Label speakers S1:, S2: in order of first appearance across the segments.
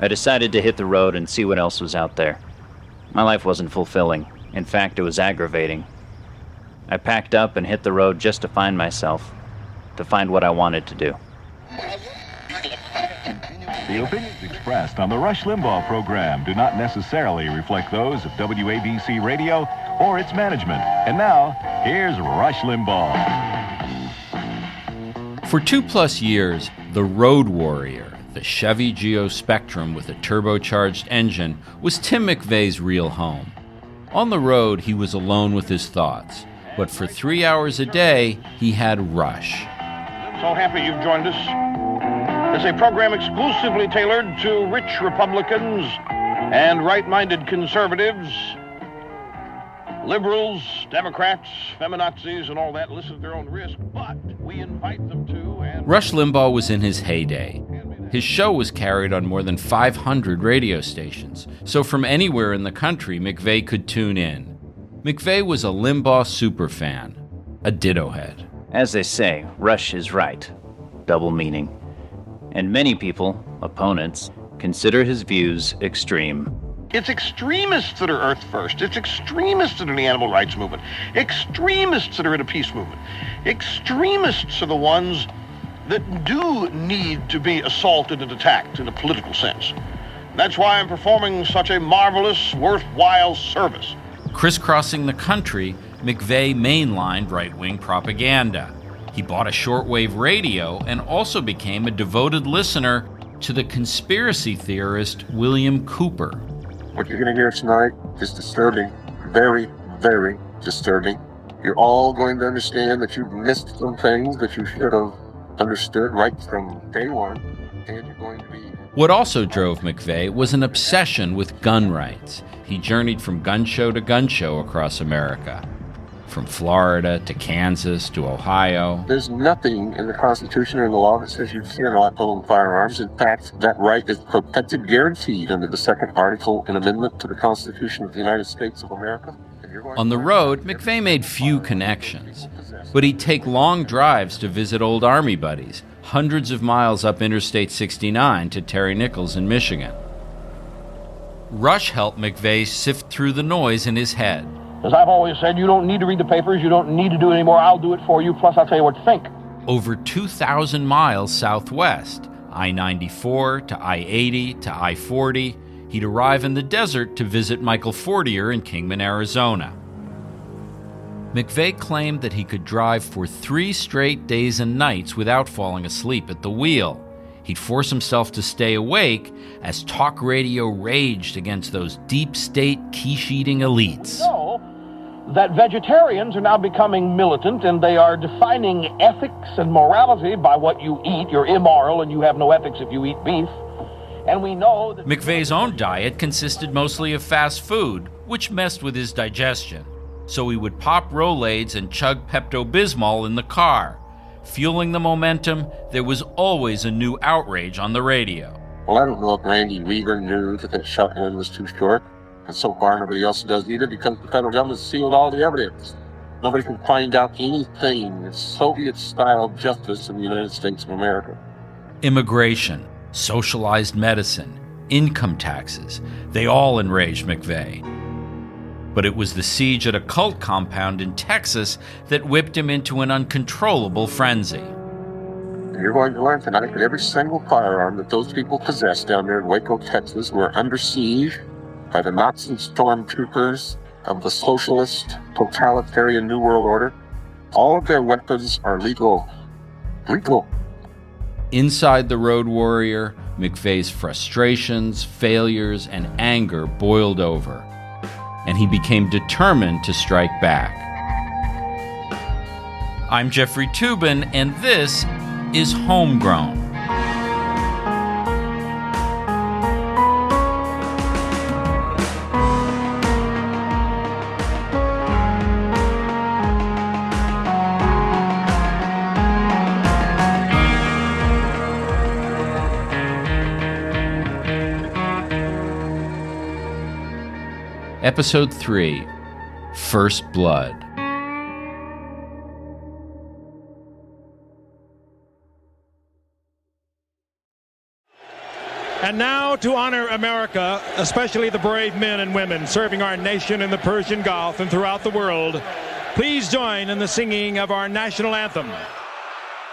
S1: I decided to hit the road and see what else was out there. My life wasn't fulfilling. In fact, it was aggravating. I packed up and hit the road just to find myself, to find what I wanted to do.
S2: The opinions expressed on the Rush Limbaugh program do not necessarily reflect those of WABC Radio or its management. And now, here's Rush Limbaugh.
S3: For 2+ years, the Road Warrior, the Chevy Geo Spectrum with a turbocharged engine, was Tim McVeigh's real home. On the road, he was alone with his thoughts. But for 3 hours a day, he had Rush.
S4: So happy you've joined us. It's a program exclusively tailored to rich Republicans and right-minded conservatives, liberals, Democrats, feminazis, and all that. Listen at their own risk, but we invite them to.
S3: Rush Limbaugh was in his heyday. His show was carried on more than 500 radio stations, so from anywhere in the country, McVeigh could tune in. McVeigh was a Limbaugh superfan, a ditto head.
S1: As they say, Rush is right. Double meaning. And many people, opponents, consider his views extreme.
S4: It's extremists that are Earth First. It's extremists that are in the animal rights movement. Extremists that are in a peace movement. Extremists are the ones that do need to be assaulted and attacked in a political sense. That's why I'm performing such a marvelous, worthwhile service.
S3: Crisscrossing the country, McVeigh mainlined right-wing propaganda. He bought a shortwave radio and also became a devoted listener to the conspiracy theorist William Cooper.
S5: What you're going to hear tonight is disturbing, very, very disturbing. You're all going to understand that you've missed some things that you should have understood right from day one, and you're going to be...
S3: What also drove McVeigh was an obsession with gun rights. He journeyed from gun show to gun show across America, from Florida to Kansas to Ohio.
S5: There's nothing in the Constitution or in the law that says you cannot own firearms. In fact, that right is protected, guaranteed under the second article and amendment to the Constitution of the United States of America.
S3: On the road, McVeigh made few connections, but he'd take long drives to visit old Army buddies, hundreds of miles up Interstate 69 to Terry Nichols in Michigan. Rush helped McVeigh sift through the noise in his head.
S4: As I've always said, you don't need to read the papers, you don't need to do it anymore, I'll do it for you, plus I'll tell you what to think.
S3: Over 2,000 miles southwest, I-94 to I-80 to I-40, he'd arrive in the desert to visit Michael Fortier in Kingman, Arizona. McVeigh claimed that he could drive for 3 straight days and nights without falling asleep at the wheel. He'd force himself to stay awake as talk radio raged against those deep state quiche-eating elites.
S4: That vegetarians are now becoming militant and they are defining ethics and morality by what you eat. You're immoral and you have no ethics if you eat beef. And we know that...
S3: McVeigh's own diet consisted mostly of fast food, which messed with his digestion. So he would pop Rolaids and chug Pepto-Bismol in the car. Fueling the momentum, there was always a new outrage on the radio.
S5: Well, I don't know if Randy Weaver knew that shotgun was too short. And so far, nobody else does either because the federal government sealed all the evidence. Nobody can find out anything. It's Soviet-style justice in the United States of America.
S3: Immigration, socialized medicine, income taxes, they all enraged McVeigh. But it was the siege at a cult compound in Texas that whipped him into an uncontrollable frenzy.
S5: You're going to learn tonight that every single firearm that those people possessed down there in Waco, Texas, were under siege by the Nazi stormtroopers of the socialist, totalitarian New World Order. All of their weapons are legal. Legal.
S3: Inside the Road Warrior, McVeigh's frustrations, failures, and anger boiled over, and he became determined to strike back. I'm Jeffrey Toobin, and this is Homegrown. Episode 3, First Blood.
S6: And now to honor America, especially the brave men and women serving our nation in the Persian Gulf and throughout the world, please join in the singing of our national anthem.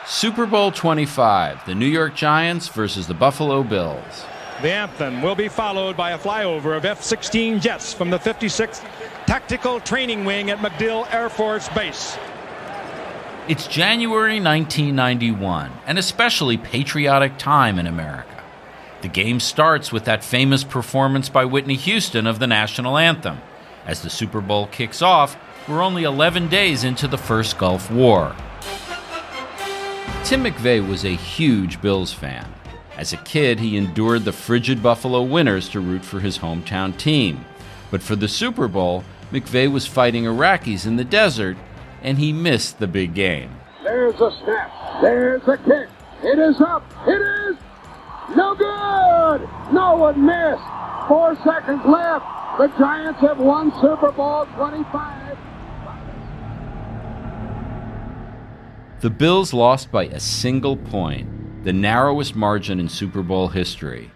S3: Super Bowl 25, the New York Giants versus the Buffalo Bills.
S6: The anthem will be followed by a flyover of F-16 jets from the 56th Tactical Training Wing at MacDill Air Force Base.
S3: It's January 1991, an especially patriotic time in America. The game starts with that famous performance by Whitney Houston of the national anthem. As the Super Bowl kicks off, we're only 11 days into the first Gulf War. Tim McVeigh was a huge Bills fan. As a kid, he endured the frigid Buffalo winters to root for his hometown team. But for the Super Bowl, McVeigh was fighting Iraqis in the desert, and he missed the big game.
S7: There's a snap. There's a kick. It is up. It is no good. No one missed. 4 seconds left. The Giants have won Super Bowl 25.
S3: The Bills lost by a single point, the narrowest margin in Super Bowl history.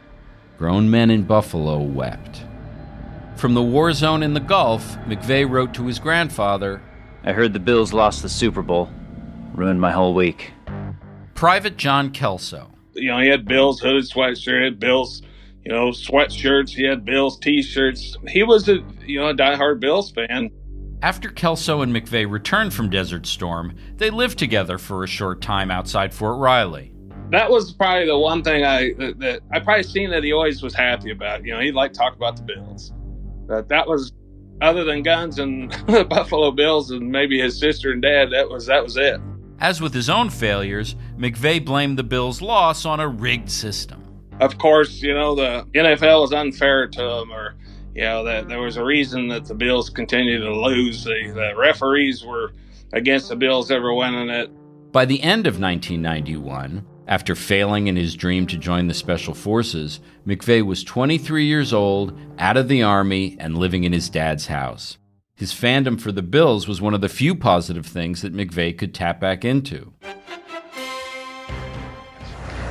S3: Grown men in Buffalo wept. From the war zone in the Gulf, McVeigh wrote to his grandfather,
S1: I heard the Bills lost the Super Bowl. Ruined my whole week.
S3: Private John Kelso.
S8: He had Bills hooded sweatshirt, he had Bills, sweatshirts, he had Bills t-shirts. He was a diehard Bills fan.
S3: After Kelso and McVeigh returned from Desert Storm, they lived together for a short time outside Fort Riley.
S8: That was probably the one thing I probably seen that he always was happy about. He'd like to talk about the Bills. But that was, other than guns and the Buffalo Bills and maybe his sister and dad, that was it.
S3: As with his own failures, McVeigh blamed the Bills' loss on a rigged system.
S8: Of course, the NFL was unfair to them, or that there was a reason that the Bills continued to lose. The referees were against the Bills ever winning it.
S3: By the end of 1991, after failing in his dream to join the Special Forces, McVeigh was 23 years old, out of the Army, and living in his dad's house. His fandom for the Bills was one of the few positive things that McVeigh could tap back into.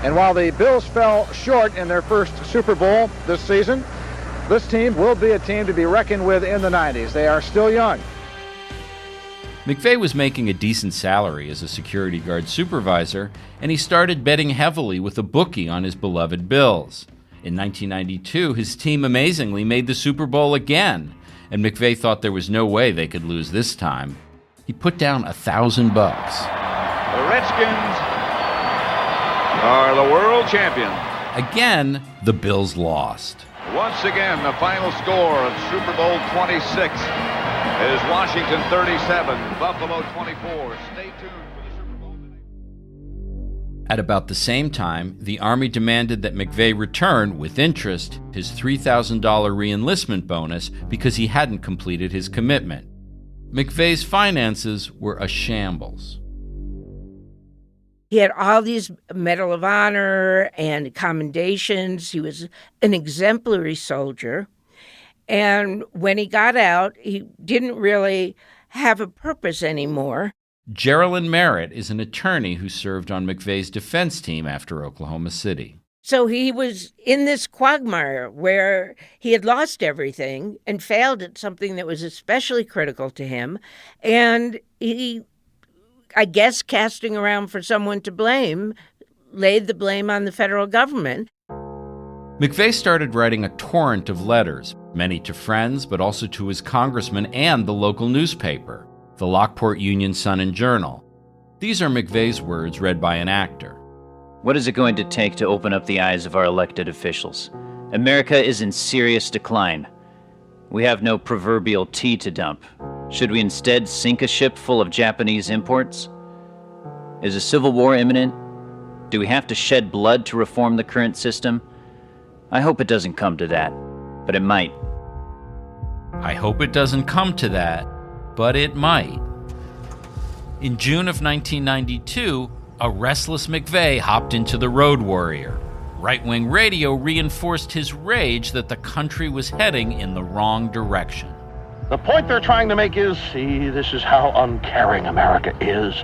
S7: And while the Bills fell short in their first Super Bowl this season, this team will be a team to be reckoned with in the 90s. They are still young.
S3: McVeigh was making a decent salary as a security guard supervisor, and he started betting heavily with a bookie on his beloved Bills. In 1992, his team amazingly made the Super Bowl again, and McVeigh thought there was no way they could lose this time. He put down $1,000.
S9: The Redskins are the world champions.
S3: Again, the Bills lost.
S9: Once again, the final score of Super Bowl 26 is Washington 37, Buffalo 24. Stay tuned for the Super Bowl today.
S3: At about the same time, the Army demanded that McVeigh return, with interest, his $3,000 re-enlistment bonus because he hadn't completed his commitment. McVeigh's finances were a shambles.
S10: He had all these Medal of Honor and commendations. He was an exemplary soldier. And when he got out, he didn't really have a purpose anymore.
S3: Geraldine Merritt is an attorney who served on McVeigh's defense team after Oklahoma City.
S10: So he was in this quagmire where he had lost everything and failed at something that was especially critical to him. And he, I guess, casting around for someone to blame, laid the blame on the federal government.
S3: McVeigh started writing a torrent of letters, many to friends, but also to his congressman and the local newspaper, the Lockport Union Sun and Journal. These are McVeigh's words read by an actor.
S1: What is it going to take to open up the eyes of our elected officials? America is in serious decline. We have no proverbial tea to dump. Should we instead sink a ship full of Japanese imports? Is a civil war imminent? Do we have to shed blood to reform the current system? I hope it doesn't come to that, but it might.
S3: I hope it doesn't come to that, but it might. In June of 1992, a restless McVeigh hopped into the Road Warrior. Right-wing radio reinforced his rage that the country was heading in the wrong direction.
S4: The point they're trying to make is, see, this is how uncaring America is.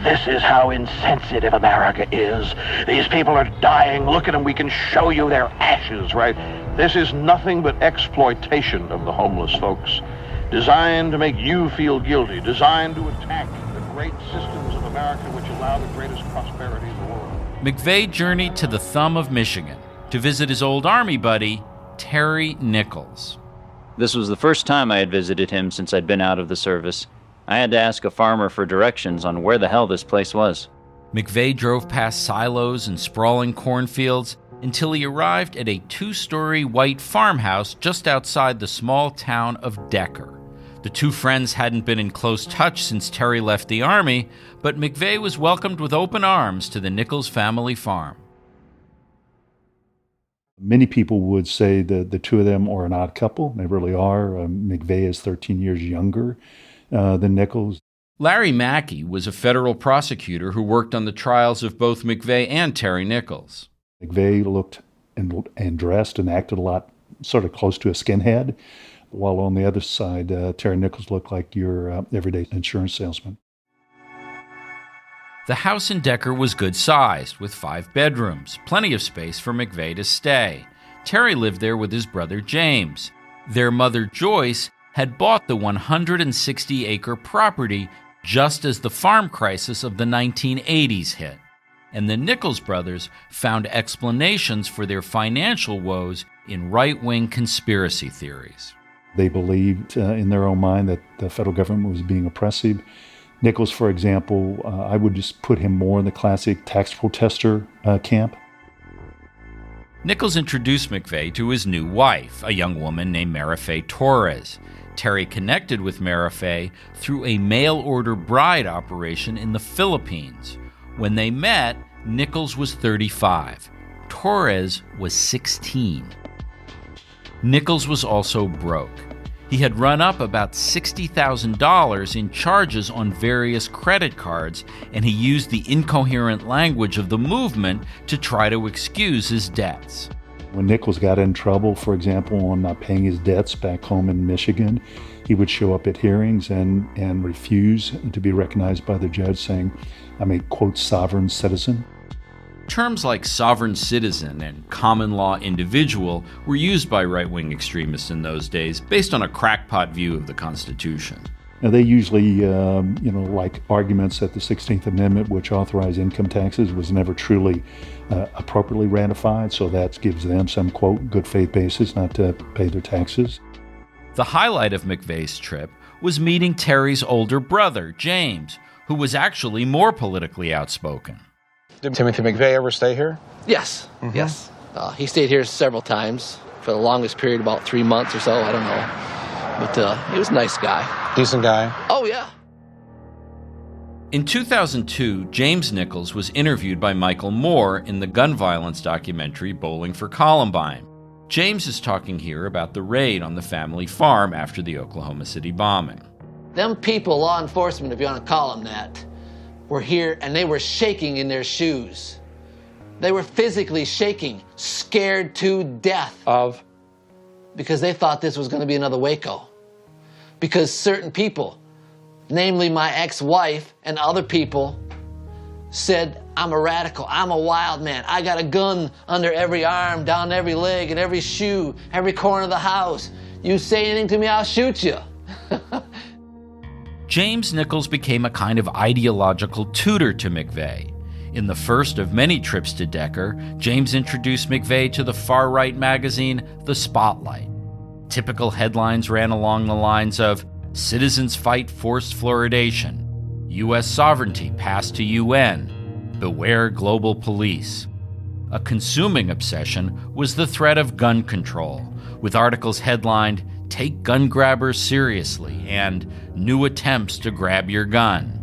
S4: This is how insensitive America is. These people are dying. Look at them. We can show you their ashes, right? This is nothing but exploitation of the homeless folks. Designed to make you feel guilty. Designed to attack the great systems of America which allow the greatest prosperity in the world.
S3: McVeigh journeyed to the Thumb of Michigan to visit his old Army buddy, Terry Nichols.
S1: This was the first time I had visited him since I'd been out of the service. I had to ask a farmer for directions on where the hell this place was.
S3: McVeigh drove past silos and sprawling cornfields until he arrived at a 2-story white farmhouse just outside the small town of Decker. The two friends hadn't been in close touch since Terry left the Army, but McVeigh was welcomed with open arms to the Nichols family farm.
S11: Many people would say that the two of them are an odd couple. They really are. McVeigh is 13 years younger than Nichols.
S3: Larry Mackey was a federal prosecutor who worked on the trials of both McVeigh and Terry Nichols.
S11: McVeigh looked and dressed and acted a lot sort of close to a skinhead, while on the other side, Terry Nichols looked like your everyday insurance salesman.
S3: The house in Decker was good-sized, with 5 bedrooms, plenty of space for McVeigh to stay. Terry lived there with his brother James. Their mother Joyce had bought the 160-acre property just as the farm crisis of the 1980s hit, and the Nichols brothers found explanations for their financial woes in right-wing conspiracy theories.
S11: They believed in their own mind that the federal government was being oppressive. Nichols, for example, I would just put him more in the classic tax protester camp.
S3: Nichols introduced McVeigh to his new wife, a young woman named McVeigh Torres. Terry connected with McVeigh through a mail-order bride operation in the Philippines. When they met, Nichols was 35. Torres was 16. Nichols was also broke. He had run up about $60,000 in charges on various credit cards, and he used the incoherent language of the movement to try to excuse his debts.
S11: When Nichols got in trouble, for example, on not paying his debts back home in Michigan, he would show up at hearings and refuse to be recognized by the judge, saying, I'm a, quote, sovereign citizen.
S3: Terms like sovereign citizen and common law individual were used by right-wing extremists in those days based on a crackpot view of the Constitution.
S11: Now, they usually, like arguments that the 16th Amendment, which authorized income taxes, was never truly appropriately ratified, so that gives them some, quote, good faith basis not to pay their taxes.
S3: The highlight of McVeigh's trip was meeting Terry's older brother, James, who was actually more politically outspoken.
S12: Did Timothy McVeigh ever stay here?
S13: Yes, yes. He stayed here several times for the longest period, about 3 months or so, I don't know. But he was a nice guy.
S12: Decent guy?
S13: Oh, yeah.
S3: In 2002, James Nichols was interviewed by Michael Moore in the gun violence documentary Bowling for Columbine. James is talking here about the raid on the family farm after the Oklahoma City bombing.
S13: Them people, law enforcement, if you want to call them that, were here and they were shaking in their shoes. They were physically shaking, scared to death.
S12: Of?
S13: Because they thought this was going to be another Waco. Because certain people, namely my ex-wife and other people, said, I'm a radical, I'm a wild man, I got a gun under every arm, down every leg, and every shoe, every corner of the house. You say anything to me, I'll shoot you.
S3: James Nichols became a kind of ideological tutor to McVeigh. In the first of many trips to Decker, James introduced McVeigh to the far-right magazine, The Spotlight. Typical headlines ran along the lines of, Citizens Fight Forced Fluoridation, U.S. Sovereignty Passed to UN, Beware Global Police. A consuming obsession was the threat of gun control, with articles headlined, Take Gun Grabbers Seriously, and New Attempts to Grab Your Gun.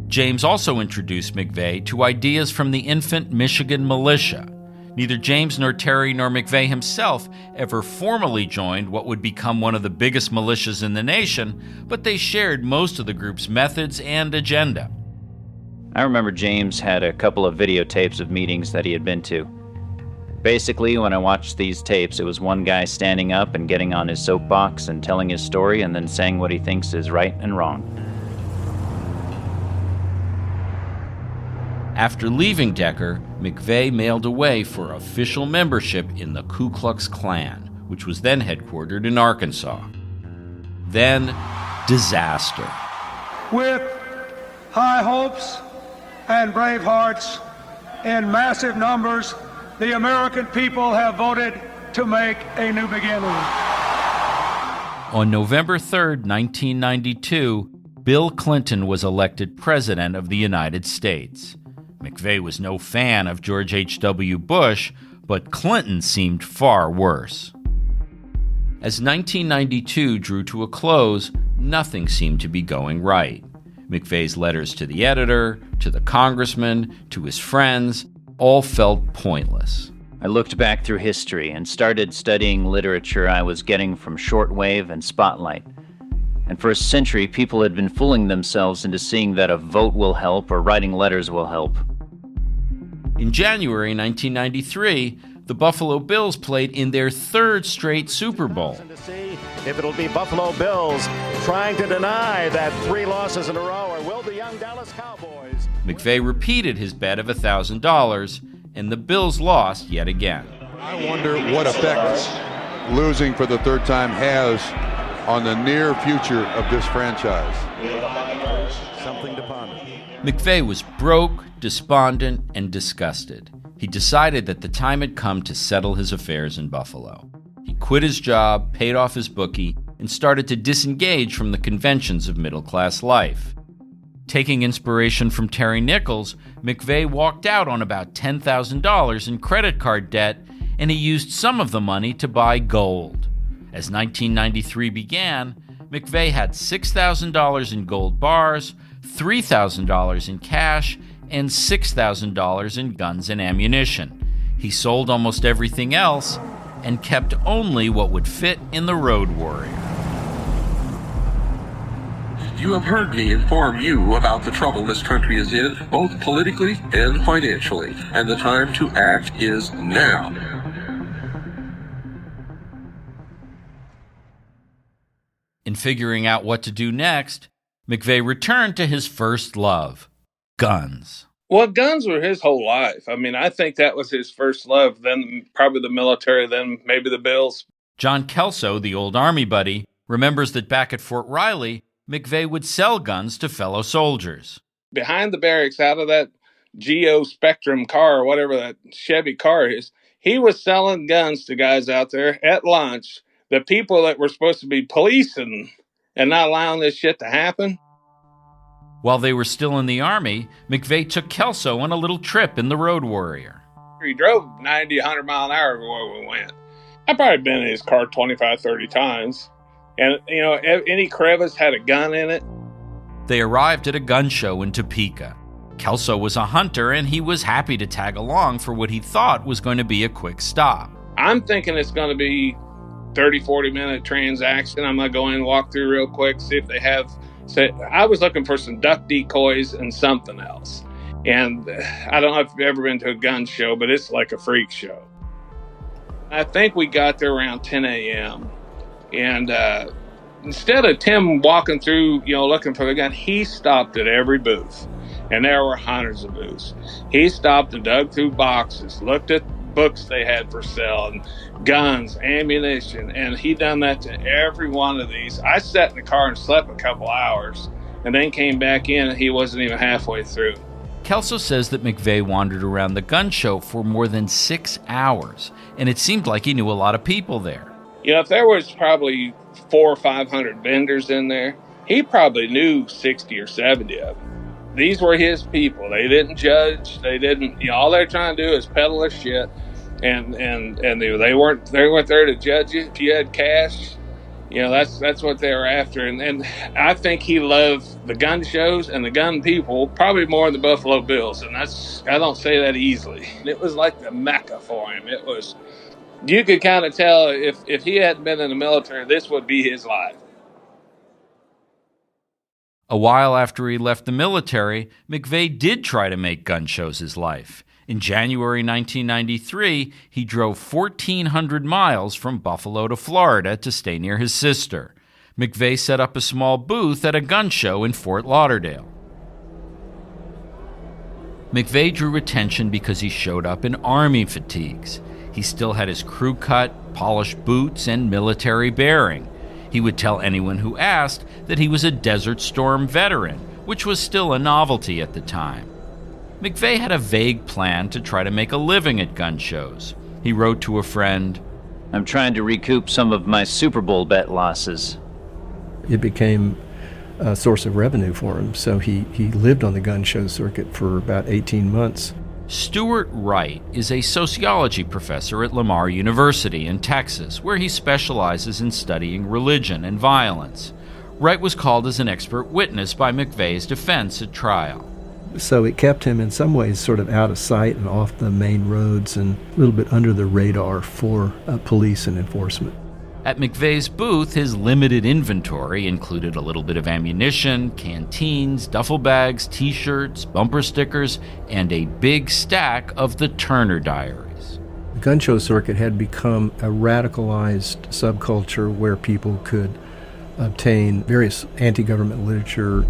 S3: James also introduced McVeigh to ideas from the infant Michigan militia. Neither James nor Terry nor McVeigh himself ever formally joined what would become one of the biggest militias in the nation, but they shared most of the group's methods and agenda.
S1: I remember James had a couple of videotapes of meetings that he had been to. Basically, when I watched these tapes, it was one guy standing up and getting on his soapbox and telling his story and then saying what he thinks is right and wrong.
S3: After leaving Decker, McVeigh mailed away for official membership in the Ku Klux Klan, which was then headquartered in Arkansas. Then, disaster.
S14: With high hopes and brave hearts in massive numbers, the American people have voted to make a new beginning.
S3: On November 3rd, 1992, Bill Clinton was elected President of the United States. McVeigh was no fan of George H.W. Bush, but Clinton seemed far worse. As 1992 drew to a close, nothing seemed to be going right. McVeigh's letters to the editor, to the congressman, to his friends, all felt pointless.
S1: I looked back through history and started studying literature I was getting from shortwave and spotlight. And for a century, people had been fooling themselves into seeing that a vote will help or writing letters will help.
S3: In January 1993, the Buffalo Bills played in their third straight Super Bowl.
S15: If it'll be Buffalo Bills trying to deny that 3 losses in a row, or will the young Dallas Cowboys?
S3: McVeigh repeated his bet of $1,000, and the Bills lost yet again.
S16: I wonder what effect losing for the third time has on the near future of this franchise.
S15: Something to ponder.
S3: McVeigh was broke, despondent, and disgusted. He decided that the time had come to settle his affairs in Buffalo. He quit his job, paid off his bookie, and started to disengage from the conventions of middle-class life. Taking inspiration from Terry Nichols, McVeigh walked out on about $10,000 in credit card debt, and he used some of the money to buy gold. As 1993 began, McVeigh had $6,000 in gold bars, $3,000 in cash, and $6,000 in guns and ammunition. He sold almost everything else and kept only what would fit in the Road Warrior.
S5: You have heard me inform you about the trouble this country is in, both politically and financially, and the time to act is now.
S3: In figuring out what to do next, McVeigh returned to his first love, guns.
S8: Well, guns were his whole life. I mean, I think that was his first love, then probably the military, then maybe the Bills.
S3: John Kelso, the old Army buddy, remembers that back at Fort Riley, McVeigh would sell guns to fellow soldiers.
S8: Behind the barracks, out of that Geo Spectrum car or whatever that Chevy car is, he was selling guns to guys out there at lunch, the people that were supposed to be policing and not allowing this shit to happen.
S3: While they were still in the Army, McVeigh took Kelso on a little trip in the Road Warrior.
S8: He drove 90, 100 mile an hour where we went. I've probably been in his car 25, 30 times. And, you know, any crevice had a gun in it.
S3: They arrived at a gun show in Topeka. Kelso was a hunter, and he was happy to tag along for what he thought was going to be a quick stop.
S8: I'm thinking it's going to be 30, 40-minute transaction. I'm going to go in and walk through real quick, see if they have... So I was looking for some duck decoys and something else. And I don't know if you've ever been to a gun show, but it's like a freak show. I think we got there around 10 a.m. And instead of Tim walking through, you know, looking for the gun, he stopped at every booth. And there were hundreds of booths. He stopped and dug through boxes, looked at books they had for sale, and guns, ammunition, and he done that to every one of these. I sat in the car and slept a couple hours, and then came back in, and he wasn't even halfway through.
S3: Kelso says that McVeigh wandered around the gun show for more than 6 hours, and it seemed like he knew a lot of people there.
S8: You know, if there was probably 400 or 500 vendors in there, he probably knew 60 or 70 of them. These were his people. They didn't judge. They didn't, you know, all they're trying to do is peddle their shit. And they weren't there to judge you. If you had cash, you know, that's what they were after. And I think he loved the gun shows and the gun people probably more than the Buffalo Bills. And I don't say that easily. It was like the Mecca for him. It was, you could kind of tell if he hadn't been in the military, this would be his life.
S3: A while after he left the military, McVeigh did try to make gun shows his life. In January 1993, he drove 1,400 miles from Buffalo to Florida to stay near his sister. McVeigh set up a small booth at a gun show in Fort Lauderdale. McVeigh drew attention because he showed up in Army fatigues. He still had his crew cut, polished boots, and military bearing. He would tell anyone who asked that he was a Desert Storm veteran, which was still a novelty at the time. McVeigh had a vague plan to try to make a living at gun shows. He wrote to a friend,
S1: "I'm trying to recoup some of my Super Bowl bet losses."
S17: It became a source of revenue for him, so he lived on the gun show circuit for about 18 months.
S3: Stuart Wright is a sociology professor at Lamar University in Texas, where he specializes in studying religion and violence. Wright was called as an expert witness by McVeigh's defense at trial.
S17: So it kept him in some ways sort of out of sight and off the main roads and a little bit under the radar for police and enforcement.
S3: At McVeigh's booth, his limited inventory included a little bit of ammunition, canteens, duffel bags, T-shirts, bumper stickers, and a big stack of the Turner Diaries.
S17: The gun show circuit had become a radicalized subculture where people could obtain various anti-government literature.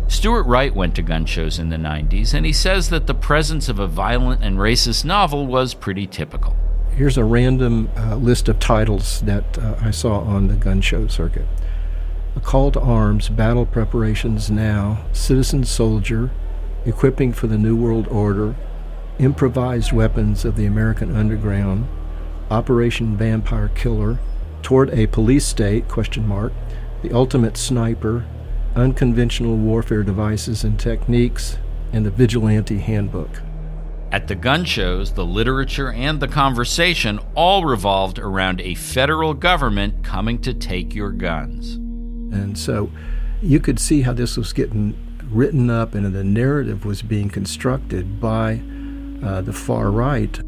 S3: Stuart Wright went to gun shows in the 90s, and he says that the presence of a violent and racist novel was pretty typical.
S17: Here's a random list of titles that I saw on the gun show circuit. A Call to Arms, Battle Preparations Now, Citizen Soldier, Equipping for the New World Order, Improvised Weapons of the American Underground, Operation Vampire Killer, Toward a Police State, ? The Ultimate Sniper, Unconventional Warfare Devices and Techniques, and the Vigilante Handbook.
S3: At the gun shows, the literature and the conversation all revolved around a federal government coming to take your guns.
S17: And so you could see how this was getting written up and the narrative was being constructed by the far right.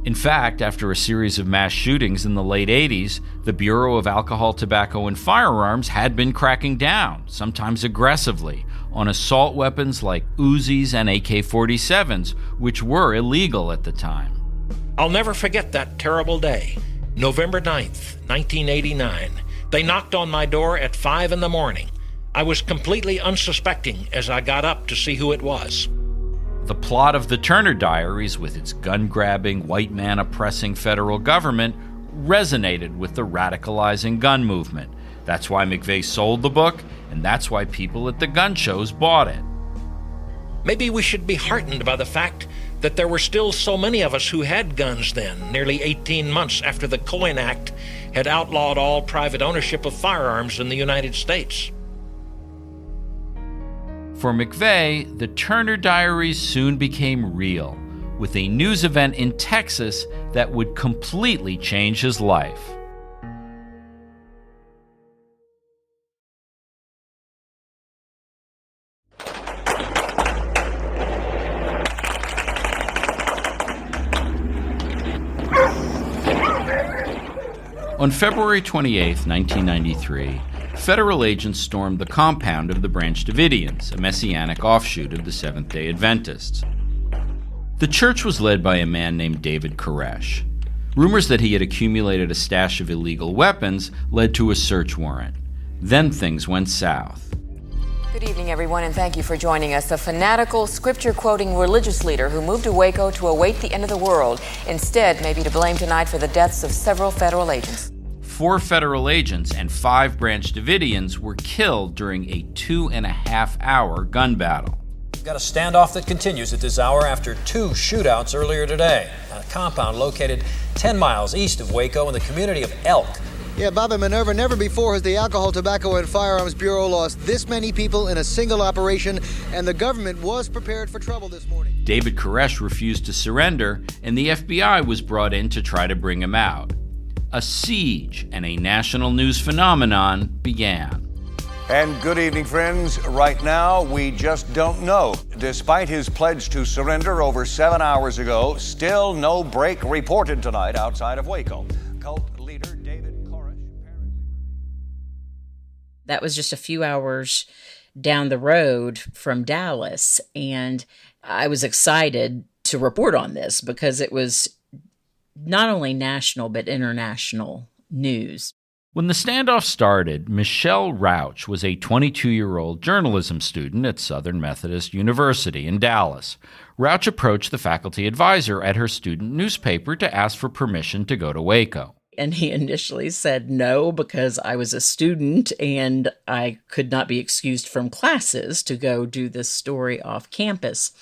S3: In fact, after a series of mass shootings in the late 80s, the Bureau of Alcohol, Tobacco, and Firearms had been cracking down, sometimes aggressively, on assault weapons like Uzis and AK-47s, which were illegal at the time.
S18: I'll never forget that terrible day, November 9th, 1989. They knocked on my door at 5 in the morning. I was completely unsuspecting as I got up to see who it was.
S3: The plot of the Turner Diaries, with its gun-grabbing, white man oppressing federal government, resonated with the radicalizing gun movement. That's why McVeigh sold the book, and that's why people at the gun shows bought it.
S18: Maybe we should be heartened by the fact that there were still so many of us who had guns then, nearly 18 months after the Cohen Act had outlawed all private ownership of firearms in the United States.
S3: For McVeigh, the Turner Diaries soon became real, with a news event in Texas that would completely change his life. On February 28, 1993, federal agents stormed the compound of the Branch Davidians, a messianic offshoot of the Seventh-day Adventists. The church was led by a man named David Koresh. Rumors that he had accumulated a stash of illegal weapons led to a search warrant. Then things went south.
S19: Good evening, everyone, and thank you for joining us. A fanatical, scripture-quoting religious leader who moved to Waco to await the end of the world, instead maybe to blame tonight for the deaths of several federal agents.
S3: 4 federal agents and 5 Branch Davidians were killed during a 2.5-hour gun battle.
S20: We've got a standoff that continues at this hour after 2 shootouts earlier today on a compound located 10 miles east of Waco in the community of Elk.
S21: Yeah, Bob and Minerva, never before has the Alcohol, Tobacco, and Firearms Bureau lost this many people in a single operation, and the government was prepared for trouble this morning.
S3: David Koresh refused to surrender, and the FBI was brought in to try to bring him out. A siege and a national news phenomenon began.
S22: And good evening, friends. Right now, we just don't know. Despite his pledge to surrender over 7 hours ago, still no break reported tonight outside of Waco. Cult leader David Koresh.
S23: That was just a few hours
S2: down the road from Dallas. And I was excited to report on this because it was not only national but international news.
S3: When the standoff started, Michelle Rauch was a 22-year-old journalism student at Southern Methodist University in Dallas. Rauch approached the faculty advisor at her student newspaper to ask for permission to go to Waco.
S2: And he initially said no because I was a student and I could not be excused from classes to go do this story off campus.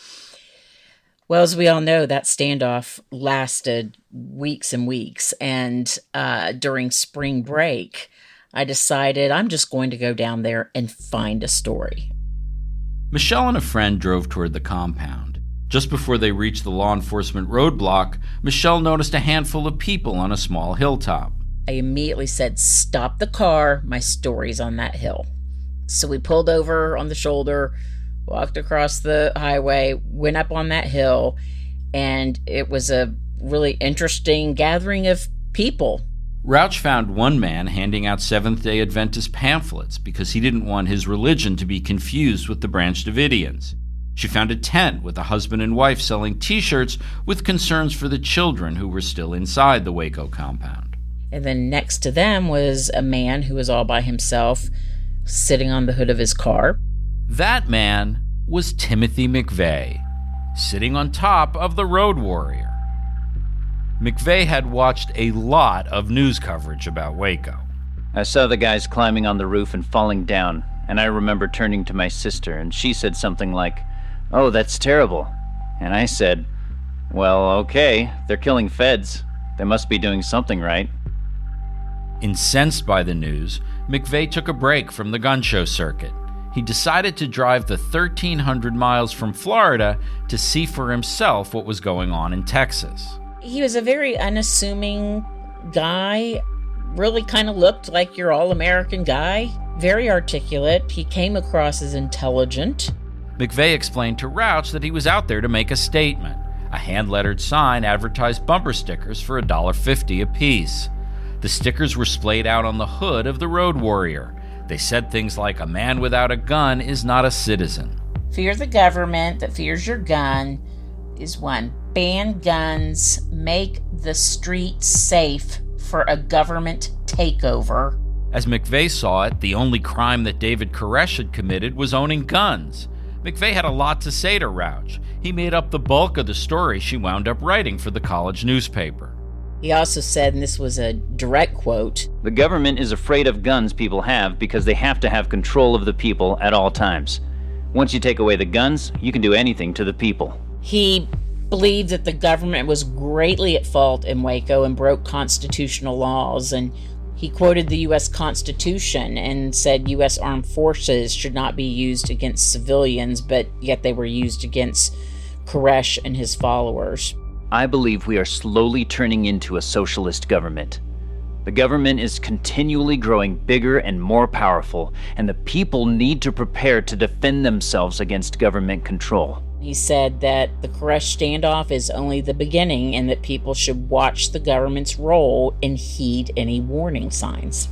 S2: Well, as we all know, that standoff lasted weeks and weeks. And during spring break, I decided I'm just going to go down there and find a story.
S3: Michelle and a friend drove toward the compound. Just before they reached the law enforcement roadblock, Michelle noticed a handful of people on a small hilltop.
S2: I immediately said, "Stop the car. My story's on that hill." So we pulled over on the shoulder, walked across the highway, went up on that hill, and it was a really interesting gathering of people.
S3: Rauch found one man handing out Seventh-day Adventist pamphlets because he didn't want his religion to be confused with the Branch Davidians. She found a tent with a husband and wife selling T-shirts with concerns for the children who were still inside the Waco compound.
S2: And then next to them was a man who was all by himself, sitting on the hood of his car.
S3: That man was Timothy McVeigh, sitting on top of the Road Warrior. McVeigh had watched a lot of news coverage about Waco.
S1: I saw the guys climbing on the roof and falling down, and I remember turning to my sister, and she said something like, "Oh, that's terrible." And I said, "Well, okay, they're killing feds. They must be doing something right."
S3: Incensed by the news, McVeigh took a break from the gun show circuit. He decided to drive the 1,300 miles from Florida to see for himself what was going on in Texas.
S2: He was a very unassuming guy, really kind of looked like your all-American guy, very articulate. He came across as intelligent.
S3: McVeigh explained to Rauch that he was out there to make a statement. A hand-lettered sign advertised bumper stickers for $1.50 apiece. The stickers were splayed out on the hood of the Road Warrior. They said things like, "A man without a gun is not a citizen."
S2: Fear the government that fears your gun is one. Ban guns, make the streets safe for a government takeover.
S3: As McVeigh saw it, the only crime that David Koresh had committed was owning guns. McVeigh had a lot to say to Rauch. He made up the bulk of the story she wound up writing for the college newspaper.
S2: He also said, and this was a direct quote,
S1: "The government is afraid of guns people have because they have to have control of the people at all times. Once you take away the guns, you can do anything to the people."
S2: He believed that the government was greatly at fault in Waco and broke constitutional laws, and he quoted the U.S. Constitution and said U.S. armed forces should not be used against civilians, but yet they were used against Koresh and his followers.
S1: I believe we are slowly turning into a socialist government. The government is continually growing bigger and more powerful, and the people need to prepare to defend themselves against government control.
S2: He said that the Koresh standoff is only the beginning and that people should watch the government's role and heed any warning signs.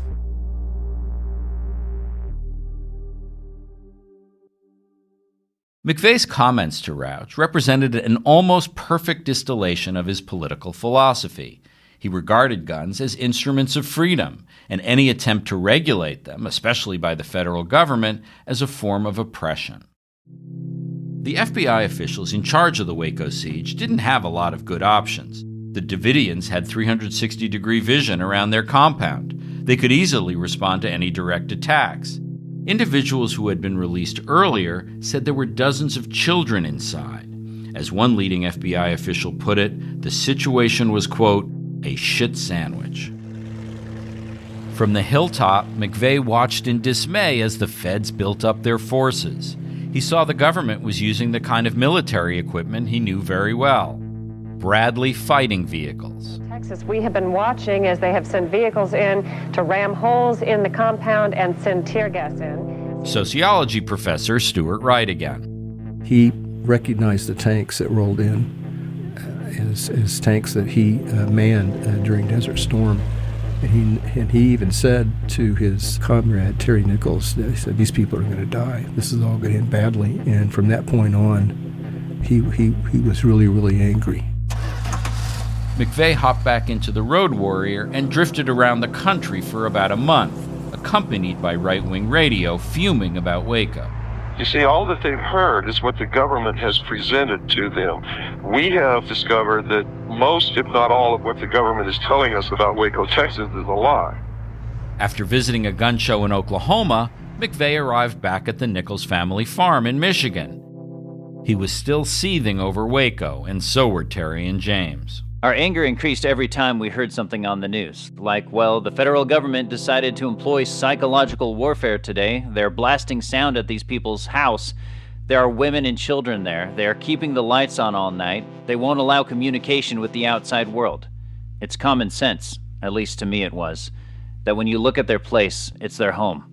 S3: McVeigh's comments to Rauch represented an almost perfect distillation of his political philosophy. He regarded guns as instruments of freedom, and any attempt to regulate them, especially by the federal government, as a form of oppression. The FBI officials in charge of the Waco siege didn't have a lot of good options. The Davidians had 360-degree vision around their compound. They could easily respond to any direct attacks. Individuals who had been released earlier said there were dozens of children inside. As one leading FBI official put it, the situation was, quote, a shit sandwich. From the hilltop, McVeigh watched in dismay as the feds built up their forces. He saw the government was using the kind of military equipment he knew very well. Bradley fighting vehicles.
S6: Texas, we have been watching as they have sent vehicles in to ram holes in the compound and send tear gas in.
S3: Sociology professor Stuart Wright again.
S17: He recognized the tanks that rolled in as tanks that he manned during Desert Storm. And he even said to his comrade, Terry Nichols, he said, these people are going to die. This is all going to end badly. And from that point on, he was really, really angry.
S3: McVeigh hopped back into the Road Warrior and drifted around the country for about a month, accompanied by right-wing radio fuming about Waco.
S7: You see, all that they've heard is what the government has presented to them. We have discovered that most, if not all, of what the government is telling us about Waco, Texas is a lie.
S3: After visiting a gun show in Oklahoma, McVeigh arrived back at the Nichols family farm in Michigan. He was still seething over Waco, and so were Terry and James.
S1: Our anger increased every time we heard something on the news. Like, well, the federal government decided to employ psychological warfare today. They're blasting sound at these people's house. There are women and children there. They are keeping the lights on all night. They won't allow communication with the outside world. It's common sense, at least to me it was, that when you look at their place, it's their home.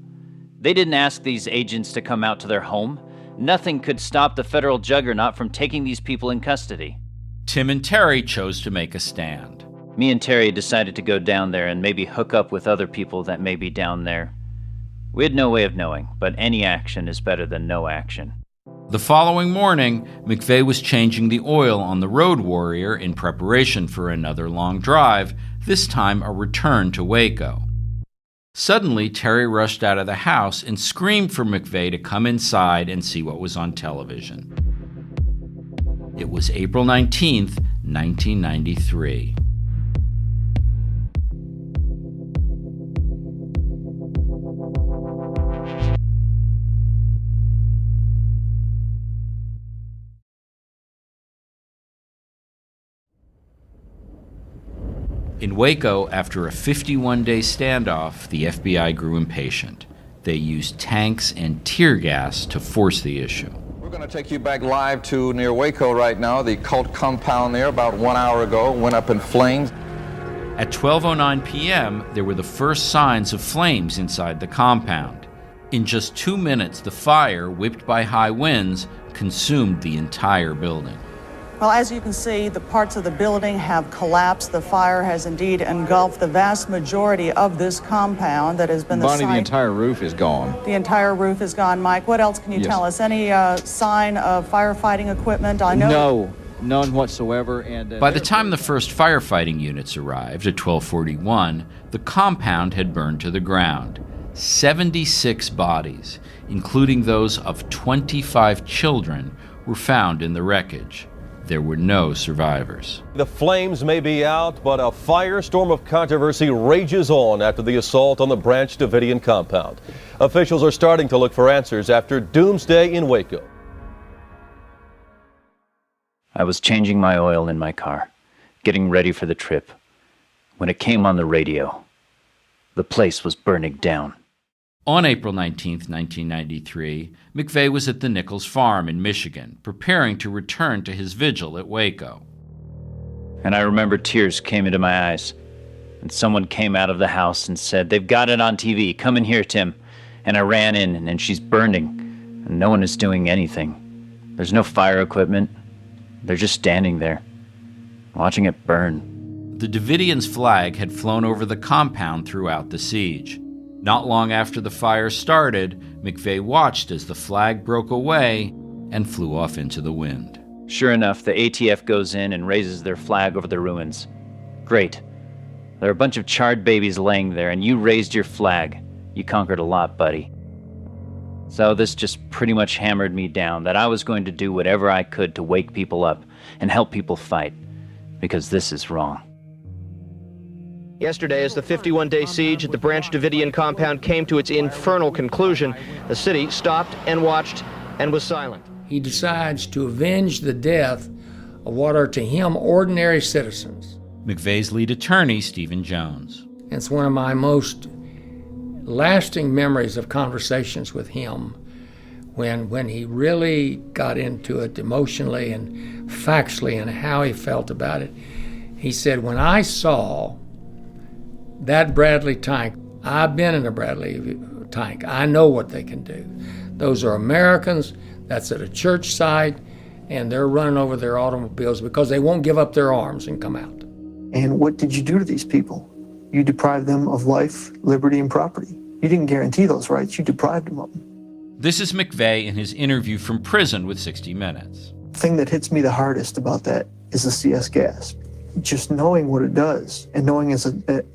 S1: They didn't ask these agents to come out to their home. Nothing could stop the federal juggernaut from taking these people in custody.
S3: Tim and Terry chose to make a stand.
S1: Me and Terry decided to go down there and maybe hook up with other people that may be down there. We had no way of knowing, but any action is better than no action.
S3: The following morning, McVeigh was changing the oil on the Road Warrior in preparation for another long drive, this time a return to Waco. Suddenly, Terry rushed out of the house and screamed for McVeigh to come inside and see what was on television. It was April 19th, 1993. In Waco, after a 51-day standoff, the FBI grew impatient. They used tanks and tear gas to force the issue.
S12: We're going to take you back live to near Waco right now. The cult compound there about 1 hour ago went up in flames.
S3: At 12:09 p.m., there were the first signs of flames inside the compound. In just 2 minutes, the fire, whipped by high winds, consumed the entire building.
S9: Well, as you can see, the parts of the building have collapsed. The fire has indeed engulfed the vast majority of this compound that has been the
S12: Bonnie,
S9: site.
S12: the entire roof is gone.
S9: The entire roof is gone. Mike, what else can you tell us? Any sign of firefighting equipment? I know.
S23: No, none whatsoever. And
S3: by the time the first firefighting units arrived at 12:41, the compound had burned to the ground. 76 bodies, including those of 25 children, were found in the wreckage. There were no survivors.
S24: The flames may be out, but a firestorm of controversy rages on after the assault on the Branch Davidian compound. Officials are starting to look for answers after doomsday in Waco.
S1: I was changing my oil in my car, getting ready for the trip, when it came on the radio. The place was burning down.
S3: On April 19, 1993, McVeigh was at the Nichols farm in Michigan, preparing to return to his vigil at Waco.
S1: And I remember tears came into my eyes, and someone came out of the house and said, "They've got it on TV. Come in here, Tim." And I ran in, and she's burning, and no one is doing anything. There's no fire equipment. They're just standing there, watching it burn.
S3: The Davidians' flag had flown over the compound throughout the siege. Not long after the fire started, McVeigh watched as the flag broke away and flew off into the wind.
S1: Sure enough, the ATF goes in and raises their flag over the ruins. Great. There are a bunch of charred babies laying there, and you raised your flag. You conquered a lot, buddy. So this just pretty much hammered me down that I was going to do whatever I could to wake people up and help people fight, because this is wrong.
S25: Yesterday, as the 51-day siege at the Branch Davidian compound came to its infernal conclusion, the city stopped and watched and was silent.
S26: He decides to avenge the death of what are to him ordinary citizens.
S3: McVeigh's lead attorney, Stephen Jones.
S26: It's one of my most lasting memories of conversations with him when he really got into it emotionally and factually and how he felt about it. He said, when I saw that Bradley tank, I've been in a Bradley tank. I know what they can do. Those are Americans. That's at a church site, and they're running over their automobiles because they won't give up their arms and come out.
S27: And what did you do to these people?
S4: you deprived them of life, liberty, and property. You didn't guarantee those rights, you deprived them of them.
S3: This is McVeigh in his interview from prison with 60 Minutes.
S4: The thing that hits me the hardest about that is the CS gas. Just knowing what it does, and knowing as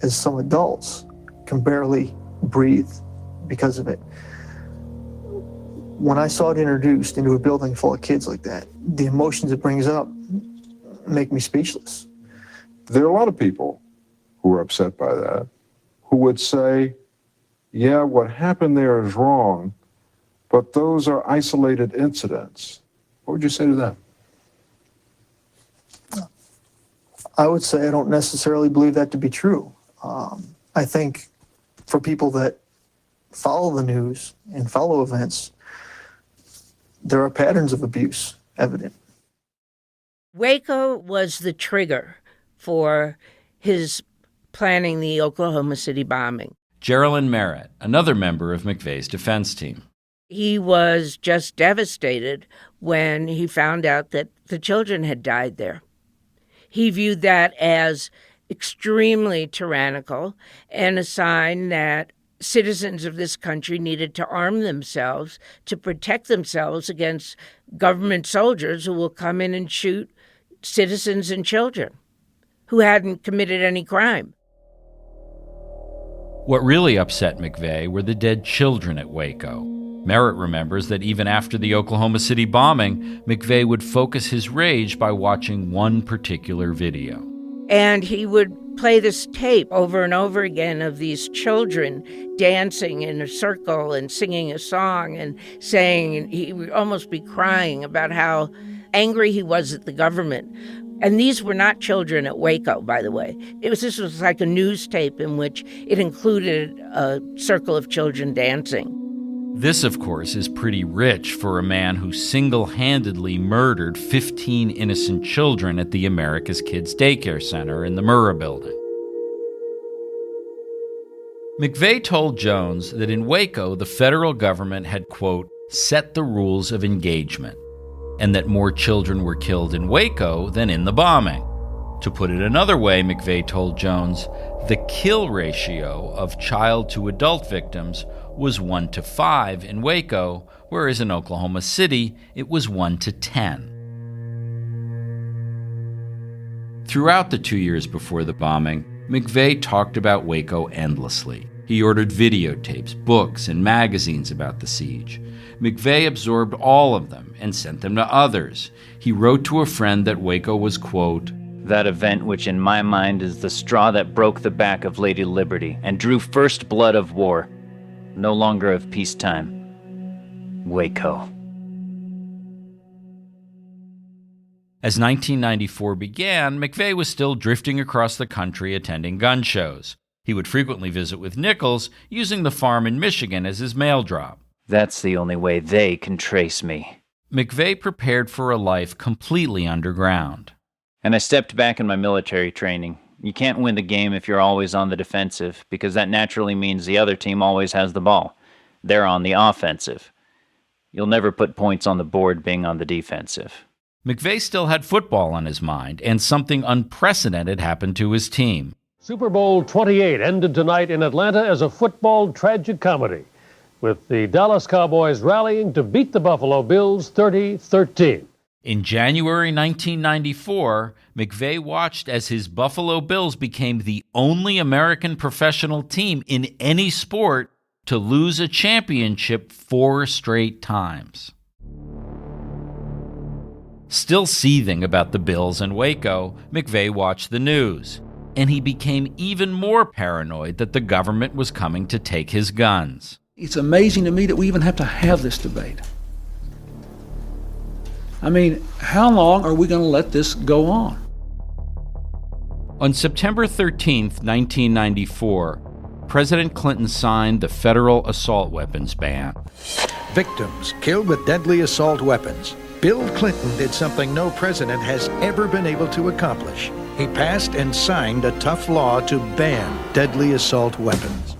S4: some adults can barely breathe because of it. When I saw it introduced into a building full of kids like that, the emotions it brings up make me speechless.
S10: There are a lot of people who are upset by that, who would say, yeah, what happened there is wrong, but those are isolated incidents. What would you say to them?
S4: I would say I don't necessarily believe that to be true. I think for people that follow the news and follow events, there are patterns of abuse evident.
S11: Waco was the trigger for his planning the Oklahoma City bombing.
S3: Geraldine Merritt, another member of McVeigh's defense team.
S11: He was just devastated when he found out that the children had died there. He viewed that as extremely tyrannical and a sign that citizens of this country needed to arm themselves to protect themselves against government soldiers who will come in and shoot citizens and children who hadn't committed any crime.
S3: What really upset McVeigh were the dead children at Waco. Merritt remembers that even after the Oklahoma City bombing, McVeigh would focus his rage by watching one particular video.
S11: And he would play this tape over and over again of these children dancing in a circle and singing a song and saying, he would almost be crying about how angry he was at the government. And these were not children at Waco, by the way. This was like a news tape in which it included a circle of children dancing.
S3: This, of course, is pretty rich for a man who single-handedly murdered 15 innocent children at the America's Kids Daycare Center in the Murrah building. McVeigh told Jones that in Waco, the federal government had, quote, set the rules of engagement, and that more children were killed in Waco than in the bombing. To put it another way, McVeigh told Jones, the kill ratio of child to adult victims was 1 to 5 in Waco, whereas in Oklahoma City, it was 1 to 10. Throughout the 2 years before the bombing, McVeigh talked about Waco endlessly. He ordered videotapes, books, and magazines about the siege. McVeigh absorbed all of them and sent them to others. He wrote to a friend that Waco was, quote,
S1: that event which in my mind is the straw that broke the back of Lady Liberty and drew first blood of war, no longer of peacetime. Waco.
S3: As 1994 began, McVeigh was still drifting across the country attending gun shows. He would frequently visit with Nichols, using the farm in Michigan as his mail drop.
S1: That's the only way they can trace me.
S3: McVeigh prepared for a life completely underground.
S1: And I stepped back in my military training. You can't win the game if you're always on the defensive, because that naturally means the other team always has the ball. They're on the offensive. You'll never put points on the board being on the defensive.
S3: McVeigh still had football on his mind, and something unprecedented happened to his team.
S13: Super Bowl 28 ended tonight in Atlanta as a football tragicomedy, with the Dallas Cowboys rallying to beat the Buffalo Bills 30-13.
S3: In January 1994, McVeigh watched as his Buffalo Bills became the only American professional team in any sport to lose a championship 4 straight times. Still seething about the Bills and Waco, McVeigh watched the news, and he became even more paranoid that the government was coming to take his guns.
S14: It's amazing to me that we even have to have this debate. I mean, how long are we going to let this go on?
S3: On September 13th, 1994, President Clinton signed the federal assault weapons ban.
S16: Victims killed with deadly assault weapons. Bill Clinton did something no president has ever been able to accomplish. He passed and signed a tough law to ban deadly assault weapons.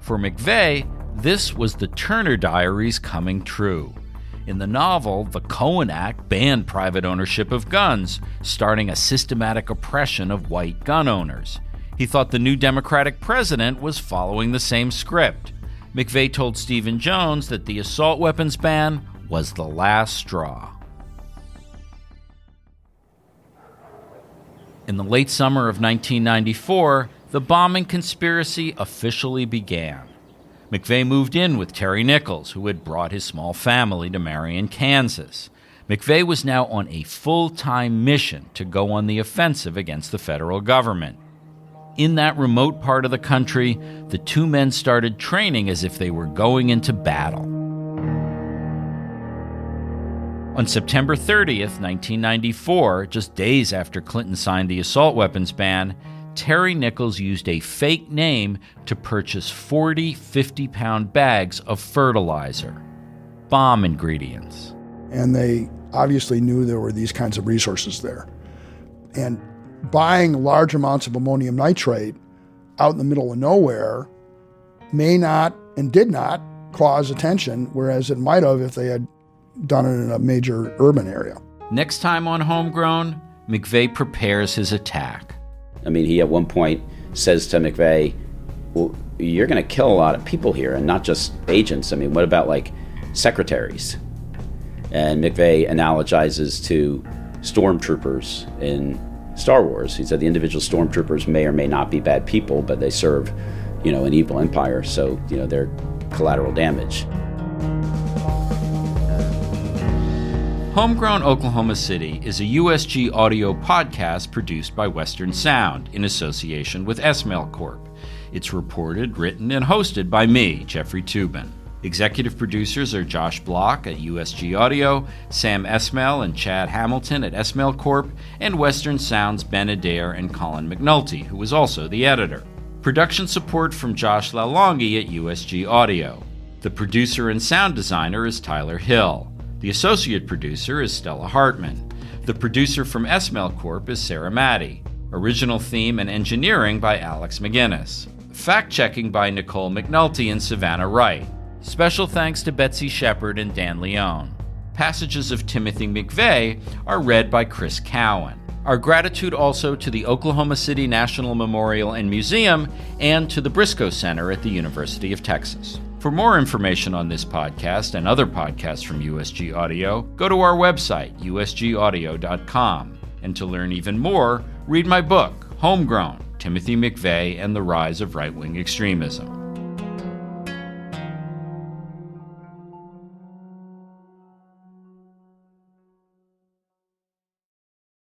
S3: For McVeigh, this was the Turner Diaries coming true. In the novel, the Cohen Act banned private ownership of guns, starting a systematic oppression of white gun owners. He thought the new Democratic president was following the same script. McVeigh told Stephen Jones that the assault weapons ban was the last straw. In the late summer of 1994, the bombing conspiracy officially began. McVeigh moved in with Terry Nichols, who had brought his small family to Marion, Kansas. McVeigh was now on a full-time mission to go on the offensive against the federal government. In that remote part of the country, the two men started training as if they were going into battle. On September 30th, 1994, just days after Clinton signed the assault weapons ban, Terry Nichols used a fake name to purchase 40 50-pound bags of fertilizer, bomb ingredients.
S5: And they obviously knew there were these kinds of resources there. And buying large amounts of ammonium nitrate out in the middle of nowhere may not and did not cause attention, whereas it might have if they had done it in a major urban area.
S3: Next time on Homegrown, McVeigh prepares his attack.
S8: I mean, he at one point says to McVeigh, well, you're going to kill a lot of people here, and not just agents. I mean, what about, like, secretaries? And McVeigh analogizes to stormtroopers in Star Wars. He said the individual stormtroopers may or may not be bad people, but they serve, an evil empire, so, they're collateral damage.
S3: Homegrown Oklahoma City is a USG audio podcast produced by Western Sound in association with Esmail Corp. It's reported, written, and hosted by me, Jeffrey Toobin. Executive producers are Josh Block at USG Audio, Sam Esmail and Chad Hamilton at Esmail Corp., and Western Sound's Ben Adair and Colin McNulty, who is also the editor. Production support from Josh Lalongi at USG Audio. The producer and sound designer is Tyler Hill. The associate producer is Stella Hartman. The producer from Esmail Corp. is Sarah Maddie. Original theme and engineering by Alex McGinnis. Fact-checking by Nicole McNulty and Savannah Wright. Special thanks to Betsy Shepard and Dan Leone. Passages of Timothy McVeigh are read by Chris Cowan. Our gratitude also to the Oklahoma City National Memorial and Museum and to the Briscoe Center at the University of Texas. For more information on this podcast and other podcasts from USG Audio, go to our website, usgaudio.com. And to learn even more, read my book, Homegrown, Timothy McVeigh and the Rise of Right-Wing Extremism.